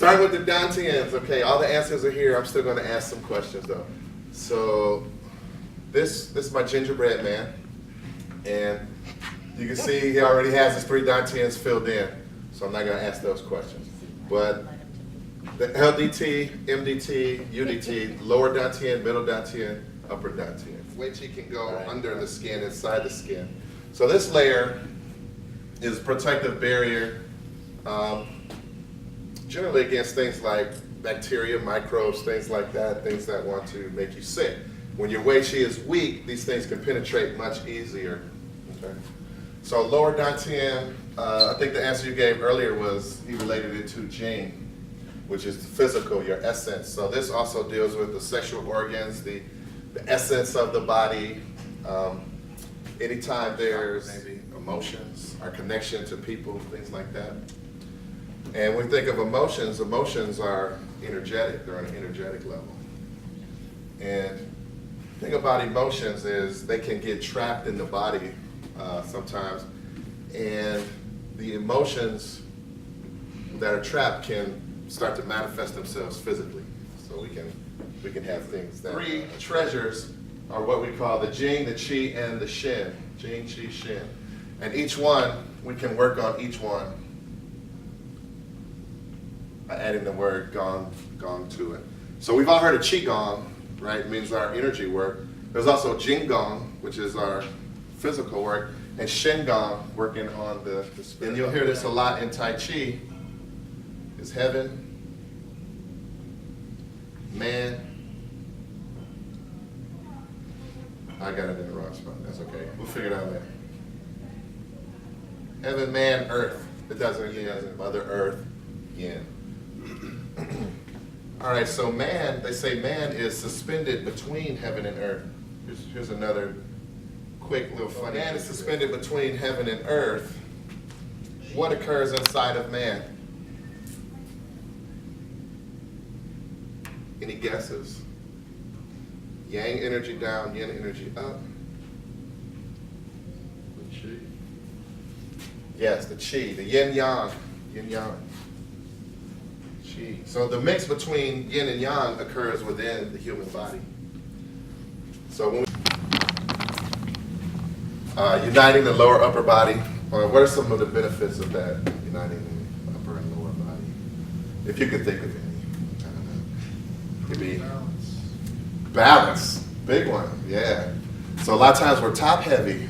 Starting with the Dan Tians. Okay, all the answers are here. I'm still going to ask some questions though. So this is my gingerbread man, and you can see he already has his 3 Dan Tians filled in. So I'm not going to ask those questions. But the LDT, MDT, UDT, lower Dan Tian, middle Dan Tian, upper Dan Tian. Wei Qi can go under the skin, inside the skin. So this layer is protective barrier, generally against things like bacteria, microbes, things like that, things that want to make you sick. When your Wei Qi is weak, these things can penetrate much easier. Okay? So lower Dan Tian, I think the answer you gave earlier was he related it to Jing, which is physical, your essence. So this also deals with the sexual organs, the essence of the body. Anytime there's maybe emotions, our connection to people, things like that. And when we think of emotions, emotions are energetic, they're on an energetic level. And the thing about emotions is they can get trapped in the body sometimes, and the emotions that are trapped can start to manifest themselves physically. So we can have things that 3 treasures are what we call the Jing, the Qi, and the Shen. Jing, Qi, Shen. And each one, we can work on each one by adding the word gong to it. So we've all heard of Qigong, right? It means our energy work. There's also Qigong, which is our physical work, and Shengong, working on the spirit. And you'll hear this a lot in Tai Chi. Is heaven, man. I got it in the wrong spot. That's okay. We'll figure it out later. Heaven, man, earth. It doesn't yin. Mother Earth, yin. All right, so man, they say man is suspended between heaven and earth. Here's another quick little funny. Man is suspended between heaven and earth. What occurs inside of man? Any guesses? Yang energy down, yin energy up. The Qi. Yes, the Qi, the yin yang, Qi. So the mix between yin and yang occurs within the human body. So when uniting the lower upper body, what are some of the benefits of that, uniting the upper and lower body? If you could think of any, I don't know. Could be balance, big one, yeah. So a lot of times we're top heavy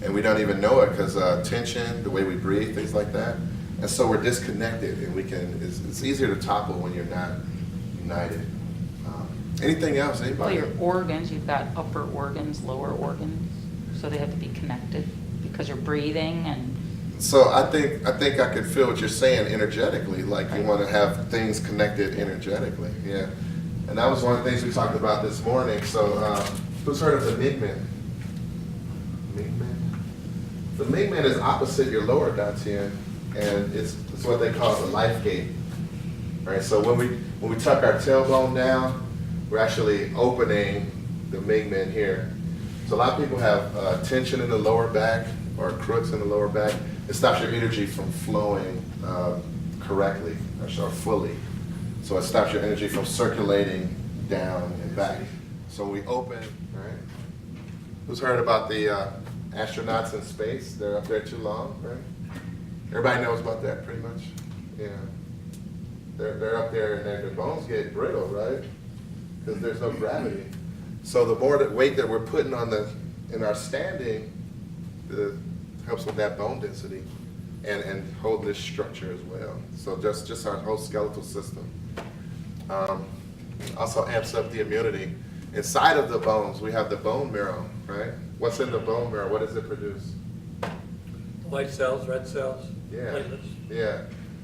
and we don't even know it because tension, the way we breathe, things like that. And so we're disconnected, and it's easier to topple when you're not united. Anything else, anybody? Well, your organs, you've got upper organs, lower organs, so they have to be connected because you're breathing and. So I think I could feel what you're saying energetically, like you want to have things connected energetically, yeah. And that was one of the things we talked about this morning. So who's heard of the Mingmen? Mingmen? The Mingmen is opposite your lower Dan Tian, and it's what they call the life gate. Right? So when we tuck our tailbone down, we're actually opening the Mingmen here. So a lot of people have tension in the lower back or crooks in the lower back. It stops your energy from flowing correctly or fully. So it stops your energy from circulating down and back. So we open, right? Who's heard about the astronauts in space? They're up there too long, right? Everybody knows about that pretty much? Yeah. They're up there and their bones get brittle, right? Because there's no gravity. So the more weight that we're putting in our standing, helps with that bone density and hold this structure as well. So just our whole skeletal system. Also amps up the immunity. Inside of the bones, we have the bone marrow, right? What's in the bone marrow? What does it produce? White cells, red cells, Yeah. platelets. Yeah.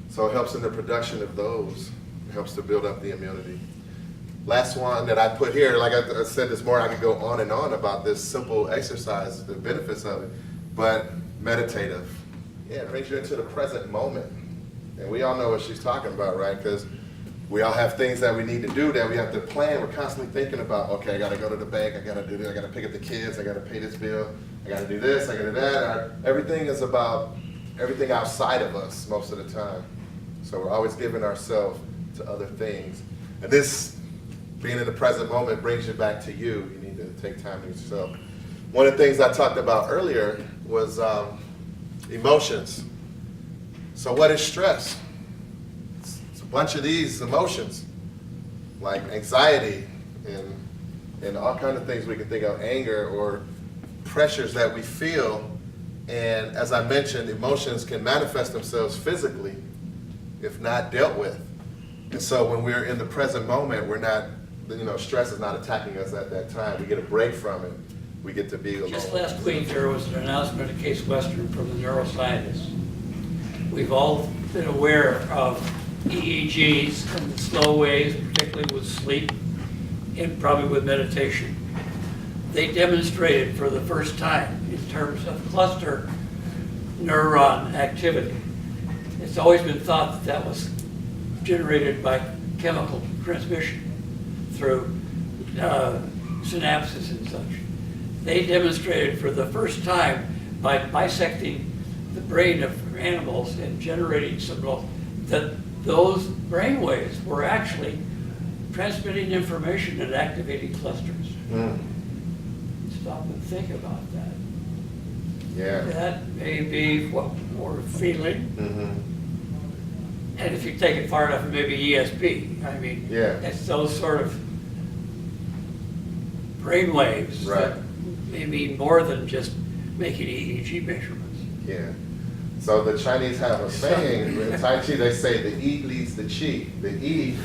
So it helps in the production of those. It helps to build up the immunity. Last one that I put here, like I said this morning, I could go on and on about this simple exercise, the benefits of it, but meditative. Yeah, it brings you into the present moment. And we all know what she's talking about, right? Because we all have things that we need to do that we have to plan. We're constantly thinking about, okay, I got to go to the bank, I got to do this, I got to pick up the kids, I got to pay this bill, I got to do this, I got to do that. Everything is about everything outside of us most of the time. So we're always giving ourselves to to other things. And this, being in the present moment, brings you back to you. You need to take time to yourself. One of the things I talked about earlier was emotions. So what is stress? It's a bunch of these emotions, like anxiety and all kinds of things we can think of, anger or pressures that we feel. And as I mentioned, emotions can manifest themselves physically if not dealt with. And so when we're in the present moment, we're not, stress is not attacking us at that time. We get a break from it. We get to be alone. Just last week, there was an announcement of Case Western from the neuroscientists. We've all been aware of EEGs and the slow waves, particularly with sleep and probably with meditation. They demonstrated for the first time in terms of cluster neuron activity. It's always been thought that that was generated by chemical transmission through synapses and such. They demonstrated for the first time by bisecting the brain of animals and generating signals that those brain waves were actually transmitting information and activating clusters. Stop and think about that. Yeah. That may be what we're feeling. Mm-hmm. And if you take it far enough, maybe ESP. I mean, Yeah. it's those sort of brain waves Right. that may mean more than just making EEG measurements. Yeah. So the Chinese have a saying, in Tai Chi they say the E leads the Qi. The E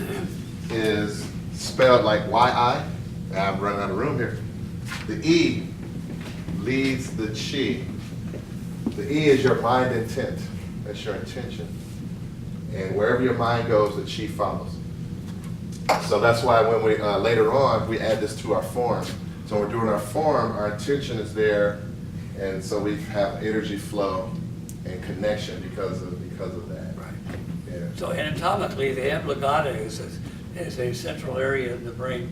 is spelled like Y-I. I'm running out of room here. The E leads the Qi. The E is your mind intent. That's your intention. And wherever your mind goes, the Qi follows. So that's why when we, later on, we add this to our form. So when we're doing our form, our intention is there, and so we have energy flow and connection because of that. Right. Yeah. So anatomically, the amygdala is a central area in the brain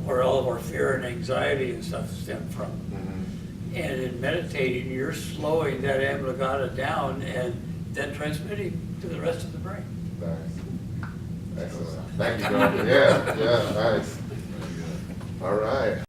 where all of our fear and anxiety and stuff stem from. Mm-hmm. And in meditating, you're slowing that amygdala down and then transmitting to the rest of the brain. Nice. Excellent. Thank you, Dorothy. Yeah, nice. All right.